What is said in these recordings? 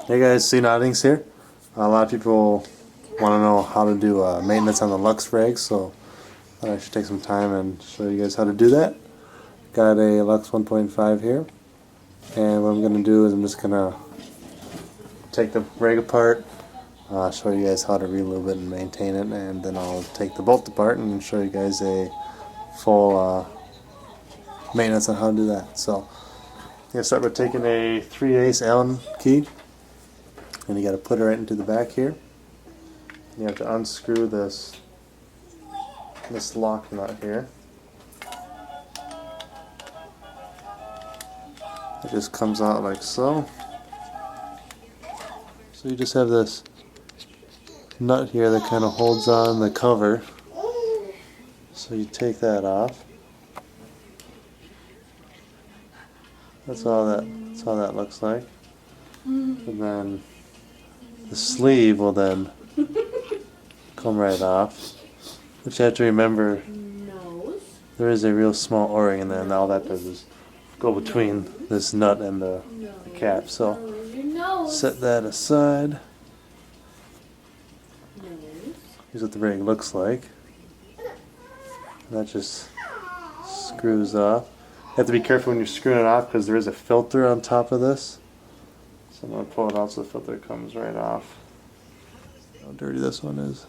Hey guys, Cnoddings here. A lot of people want to know how to do maintenance on the Luxe rig, so I thought I should take some time and show you guys how to do that. Got a Luxe 1.5 here, and what I'm going to do is I'm just going to take the rig apart, show you guys how to relube it and maintain it, and then I'll take the bolt apart and show you guys a full maintenance on how to do that. So I'm going to start by taking a 3/8 Allen key. And you got to put it right into the back here. You have to unscrew this lock nut here. It just comes out like so. So you just have this nut here that kind of holds on the cover. So you take that off. That's all that looks like. And then the sleeve will then come right off. But you have to remember there is a real small O-ring in there, and all that does is go between this nut and the cap. So set that aside. Here's what the rig looks like. That just screws off. You have to be careful when you're screwing it off because there is a filter on top of this. So I'm going to pull it out so the filter comes right off. How dirty this one is.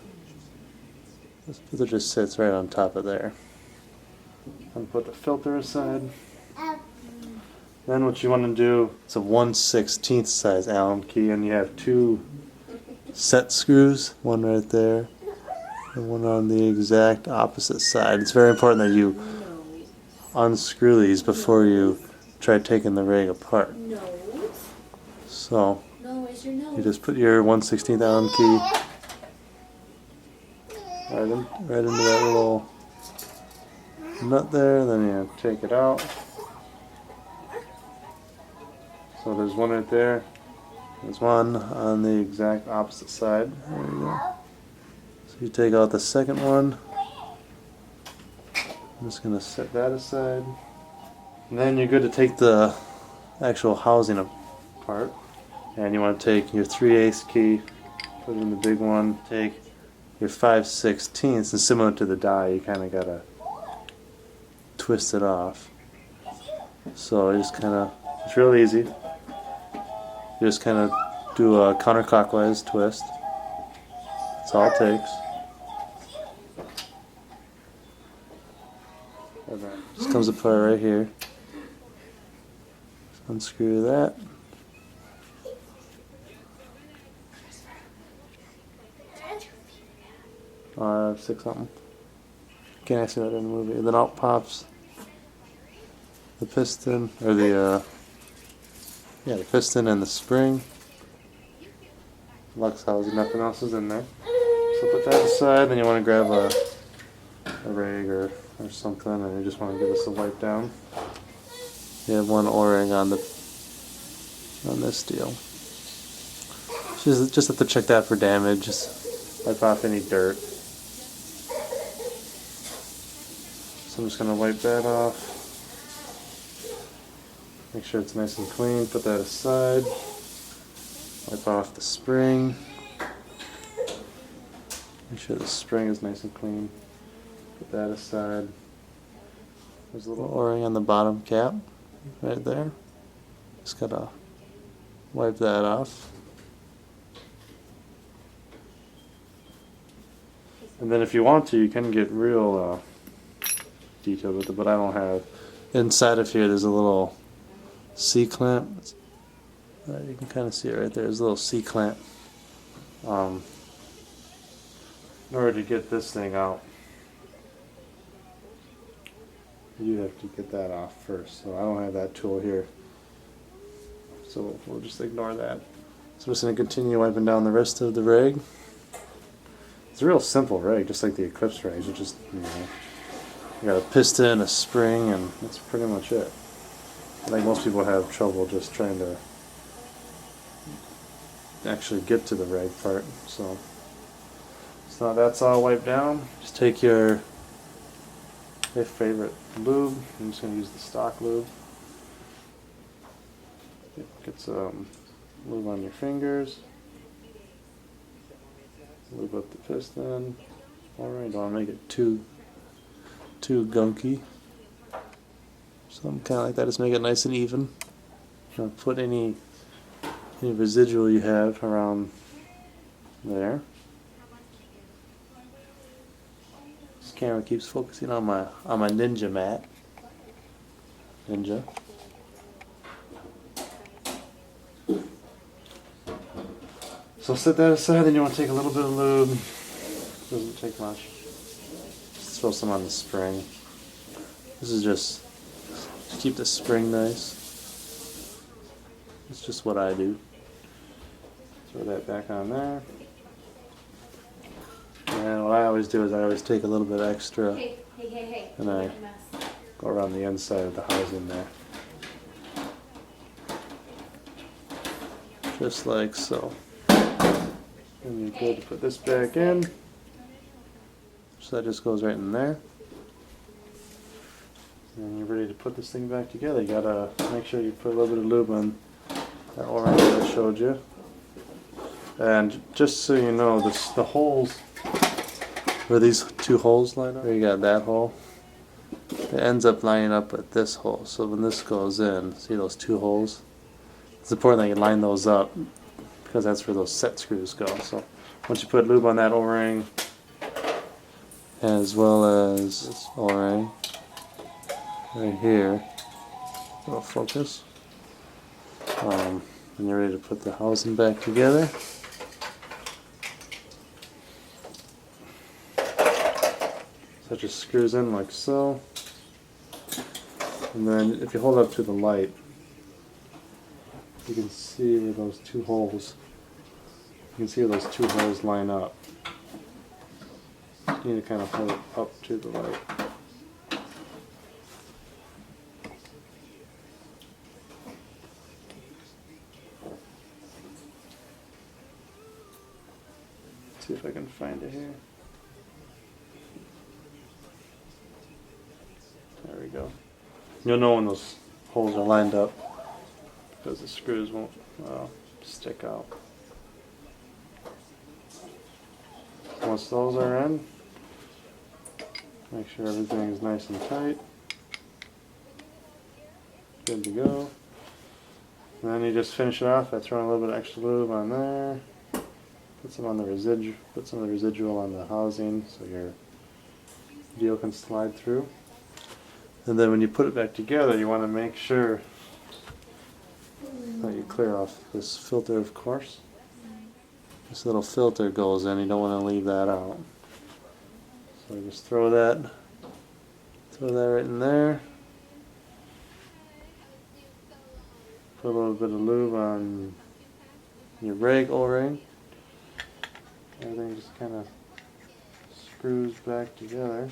This filter just sits right on top of there. I'm going to put the filter aside. Then what you want to do, it's a 1/16 size Allen key, and you have two set screws, one right there and one on the exact opposite side. It's very important that you unscrew these before you try taking the rig apart. So you just put your 1/16 Allen key right into that little nut there, then you take it out. So there's one right there. There's one on the exact opposite side. There you go. So you take out the second one. I'm just going to set that aside. And then you're good to take the actual housing apart. And you want to take your 3/8 key, put it in the big one, take your 5/16, and similar to the die, you kind of got to twist it off. So you just kind of, it's real easy. You just kind of do a counterclockwise twist. That's all it takes. And then it just comes apart right here. Just unscrew that. Six something. Can't actually see that in the movie. And then out pops the piston, or the piston and the spring. Luxe housing, nothing else is in there. So put that aside. Then you want to grab a rag or something, and you just want to give this a wipe down. You have one O-ring on this deal. Just have to check that for damage. Just wipe off any dirt. So I'm just going to wipe that off. Make sure it's nice and clean. Put that aside. Wipe off the spring. Make sure the spring is nice and clean. Put that aside. There's a little O-ring on the bottom cap right there. Just gotta wipe that off. And then if you want to, you can get real detailed with it, but I don't have. Inside of here there's a little C-clamp. You can kind of see it right there. There's a little C-clamp. In order to get this thing out, you have to get that off first. So I don't have that tool here. So we'll just ignore that. So I'm just going to continue wiping down the rest of the rig. It's a real simple rig, just like the Eclipse rig. You just, you got a piston, a spring, and that's pretty much it. I think most people have trouble just trying to actually get to the rig part. So now that's all wiped down. Just take your favorite lube. I'm just going to use the stock lube. Get some Lube on your fingers. Lube up the piston. Alright, don't want to make it too gunky. Something kind of like that, just make it nice and even. Don't put any residual you have around there. This camera keeps focusing on my Ninja mat. Ninja. So set that aside, then you want to take a little bit of lube. Doesn't take much. Just throw some on the spring. This is just to keep the spring nice. It's just what I do. Throw that back on there. And what I always do is I always take a little bit extra and I go around the inside of the housing there. Just like so. And you're good to put this back in. So that just goes right in there. And you're ready to put this thing back together. You gotta make sure you put a little bit of lube on that orange that I showed you. And just so you know, the holes where these two holes line up, where you got that hole, it ends up lining up with this hole. So when this goes in, see those two holes? It's important that you line those up because that's where those set screws go. So once you put lube on that O-ring, as well as this O-ring right here, it'll focus. And you're ready to put the housing back together. So it just screws in like so. And then if you hold up to the light, you can see where those two holes, line up. You need to kind of hold it up to the light. See if I can find it here. There we go. You'll know when those holes are lined up because the screws won't stick out. Once those are in, make sure everything is nice and tight. Good to go. And then you just finish it off by throwing a little bit of extra lube on there. Put some on the residual on the housing so your deal can slide through. And then when you put it back together, you want to make sure that you clear off this filter, of course. This little filter goes in, you don't want to leave that out. So just throw that right in there. Put a little bit of lube on your rag O-ring. Everything just kind of screws back together,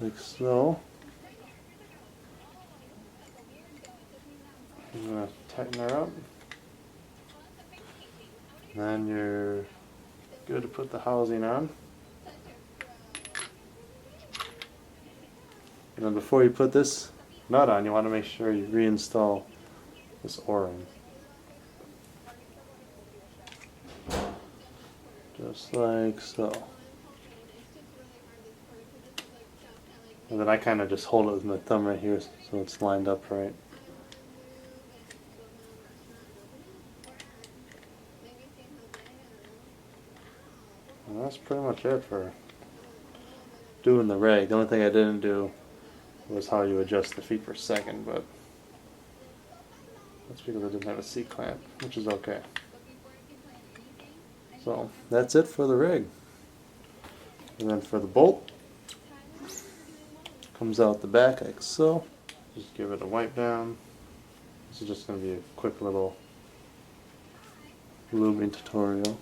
like so. I'm going to tighten her up. Then you're good to put the housing on. And then before you put this nut on, you want to make sure you reinstall this O-ring. Just like so. And then I kind of just hold it with my thumb right here so it's lined up right. And that's pretty much it for doing the rag. The only thing I didn't do was how you adjust the feet per second, but that's because I didn't have a C-clamp, which is okay. So that's it for the rig. And then for the bolt, comes out the back like so. Just give it a wipe down. This is just going to be a quick little lubing tutorial.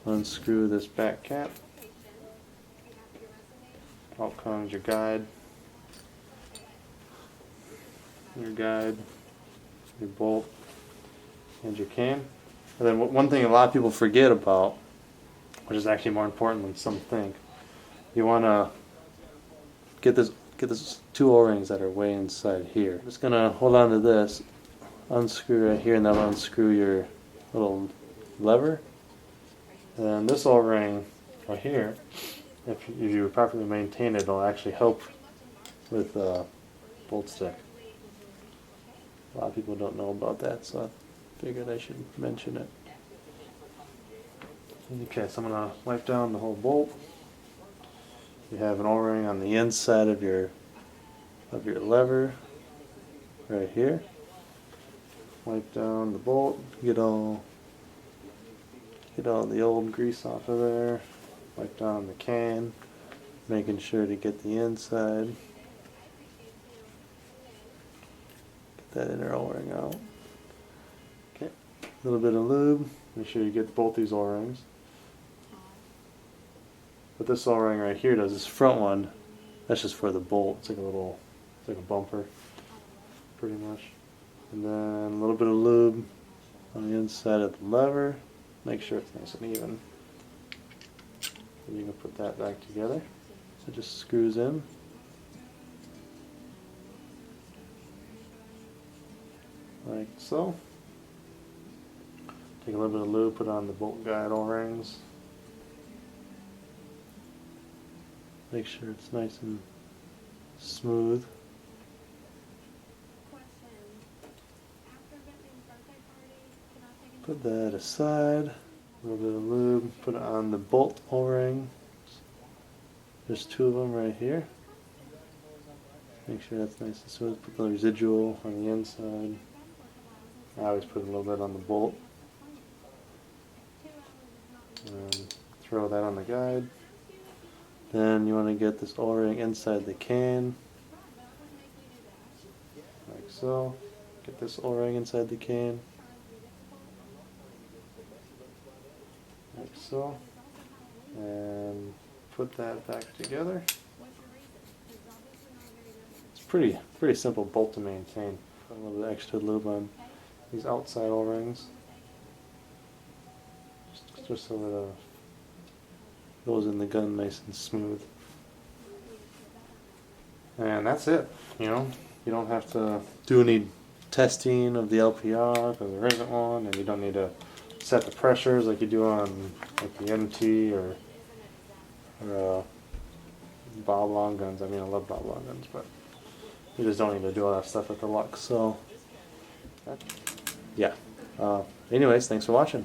Unscrew this back cap. Out comes your guide, your bolt, and your can. And then one thing a lot of people forget about, which is actually more important than some think, you want to get get this 2 O-rings that are way inside here. I'm just gonna hold on to this, unscrew right here, and that'll unscrew your little lever. And this O-ring right here, if you properly maintain it, it'll actually help with bolt stick. A lot of people don't know about that, so I figured I should mention it. Okay, so I'm going to wipe down the whole bolt. You have an O-ring on the inside of your lever right here. Wipe down the bolt, get all the old grease off of there. Wipe down the can, making sure to get the inside. Get that inner O-ring out. Okay, a little bit of lube. Make sure you get both these O-rings. What this O-ring right here does, this front one, that's just for the bolt. It's like a bumper, pretty much. And then a little bit of lube on the inside of the lever. Make sure it's nice and even. And you can put that back together. So it just screws in. Like so. Take a little bit of lube, put on the bolt guide O-rings. Make sure it's nice and smooth. Put that aside. A little bit of lube. Put it on the bolt O-rings. There's 2 of them right here. Make sure that's nice and smooth. Put the residual on the inside. I always put a little bit on the bolt. And throw that on the guide. Then you want to get this O-ring inside the can, like so. Get this O-ring inside the can, like so, and put that back together. It's pretty simple bolt to maintain. Put a little bit extra lube on these outside O-rings, just so that goes in the gun nice and smooth. And that's it. You know, you don't have to do any testing of the LPR because there isn't one, and you don't need to set the pressures like you do on like the MT or bob long guns. I mean, I love bob long guns, but you just don't need to do all that stuff with the Luxe. So, yeah. Anyways, thanks for watching.